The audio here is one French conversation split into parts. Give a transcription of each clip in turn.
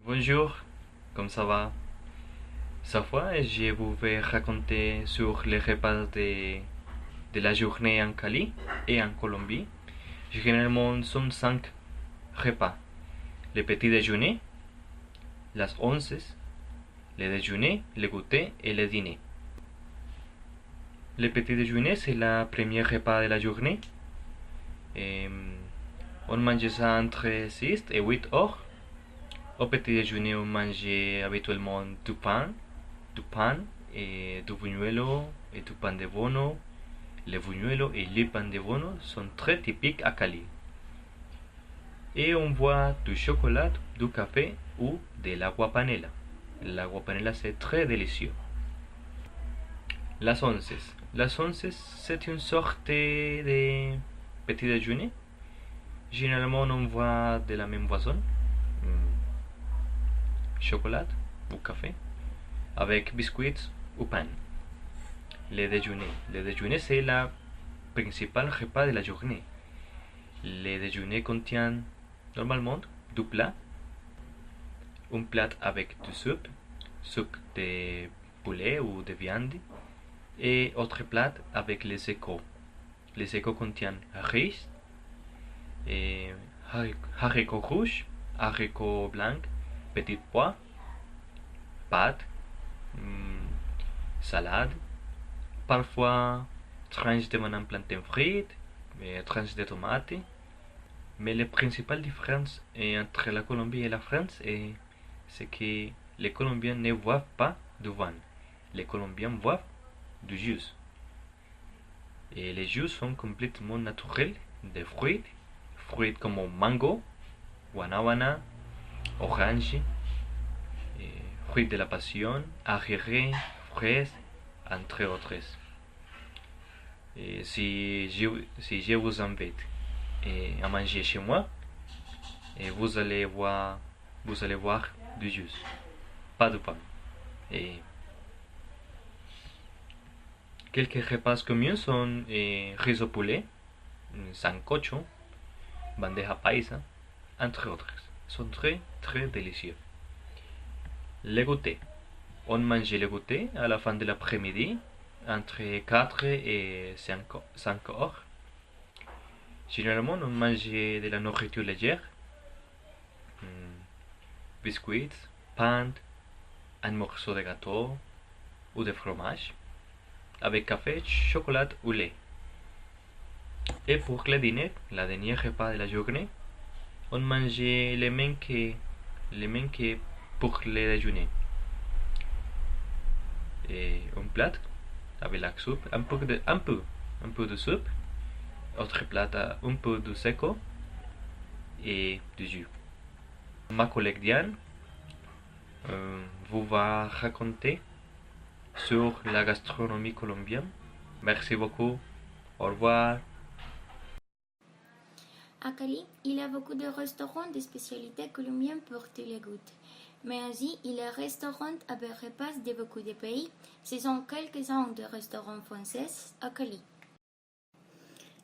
Bonjour, comment ça va? Cette fois, je vous vais raconter sur les repas de la journée en Cali et en Colombie. Généralement, sont 5 repas. Le petit déjeuner, las onces, le déjeuner, le goûter et le dîner. Le petit déjeuner, c'est la première repas de la journée. Et on mange ça entre 6 et 8 heures. Au petit déjeuner, on mange habituellement du pain et du buñuelo et du pan de bono. Le buñuelo et le pan de bono sont très typiques à Cali. Et on boit du chocolat, du café ou de l'agua panela. L'agua panela c'est très délicieux. Las onces. Las onces c'est une sorte de petit déjeuner. Généralement on boit de la même boisson, chocolat ou café, avec biscuits ou pain. Le déjeuner. Le déjeuner c'est la principale repas de la journée. Le déjeuner contient normalement du plat, un plat avec du soupe de poulet ou de viande, et autre plat avec les échos. Les échos contiennent riz, et haricots rouges, haricots blancs, petits pois, pâtes, salade, parfois tranches de banane plantain frites, tranches de tomates. Mais la principale différence entre la Colombie et la France c'est que les Colombiens ne boivent pas du vin. Les Colombiens boivent du jus. Et les jus sont complètement naturels de fruits comme mango, guanábana, orange, fruits de la passion, arriéré, fraises, entre autres. Et si je vous invite à manger chez moi, et vous allez voir du jus, pas de pain. Et quelques repas communs sont riz au poulet, sancocho, bandeja paisa, entre autres. Ils sont très très délicieux. Le goûter. On mange le goûter à la fin de l'après-midi, entre 4 et 5 heures. Généralement, on mange de la nourriture légère, biscuits, pain, un morceau de gâteau ou de fromage, avec café, chocolat ou lait. Et pour le dîner, la dernière repas de la journée, on mange les mêmes que pour le déjeuner. Et un plat avec la soupe, un peu de soupe, autre plat un peu de seco et du jus. Ma collègue Diane vous va raconter sur la gastronomie colombienne. Merci beaucoup. Au revoir. À Cali, il y a beaucoup de restaurants de spécialités colombiennes pour tous les goûts. Mais aussi, il y a restaurants avec repas de beaucoup de pays. Ce sont quelques-uns de restaurants français à Cali.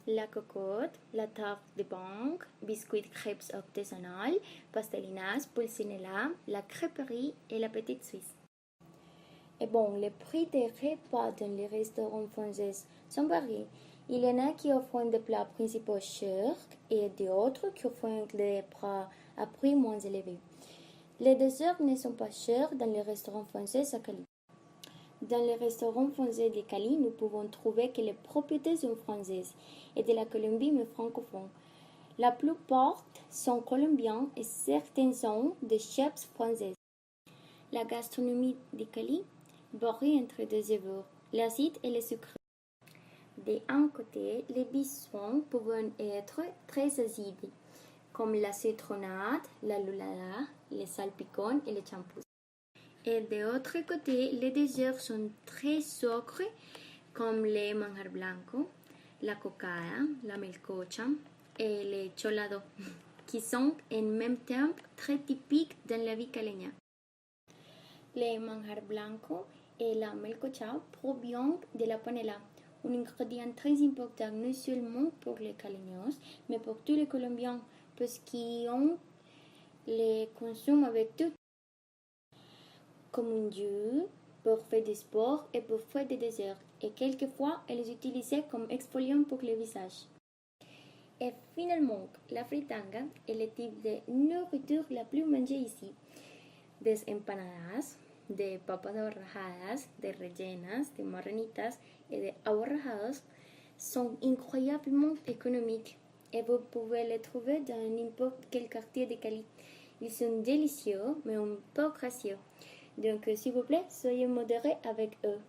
La cocotte, la tarte de banque, biscuits crêpes artisanales, pastelinas, pulcinella, la crêperie et la petite Suisse. Et bon, les prix des repas dans les restaurants français sont variés. Il y en a qui offrent des plats principaux chers et d'autres qui offrent des plats à prix moins élevé. Les desserts ne sont pas chers dans les restaurants français à Cali. Dans les restaurants français de Cali, nous pouvons trouver que les propriétaires sont françaises et de la Colombie mais francophones. La plupart sont colombiens et certains sont des chefs français. La gastronomie de Cali varie entre deux saveurs, l'acide et le sucré. D'un côté, les biscuits peuvent être très acides, comme la citronnade, la lulala, les salpicons et les champous. Et de l'autre côté, les desserts sont très sucrés, comme les manjar blanco, la cocada, la melcocha et les cholados, qui sont en même temps très typiques dans la vie caleña. Les manjar blanco et la melcocha proviennent de la panela, un ingrédient très important non seulement pour les caleños, mais pour tous les Colombiens, parce qu'ils les consomment avec tout. comme un jus pour faire du sport et pour faire des desserts, et quelquefois elles les utilisaient comme exfoliant pour le visage. Et finalement, la fritanga est le type de nourriture la plus mangée ici. Des empanadas, de papas aborrajadas, de rellenas, de marranitas et de aborrajados sont incroyablement économiques et vous pouvez les trouver dans n'importe quel quartier de Cali. Ils sont délicieux mais un peu gracieux. Donc s'il vous plaît, soyez modérés avec eux.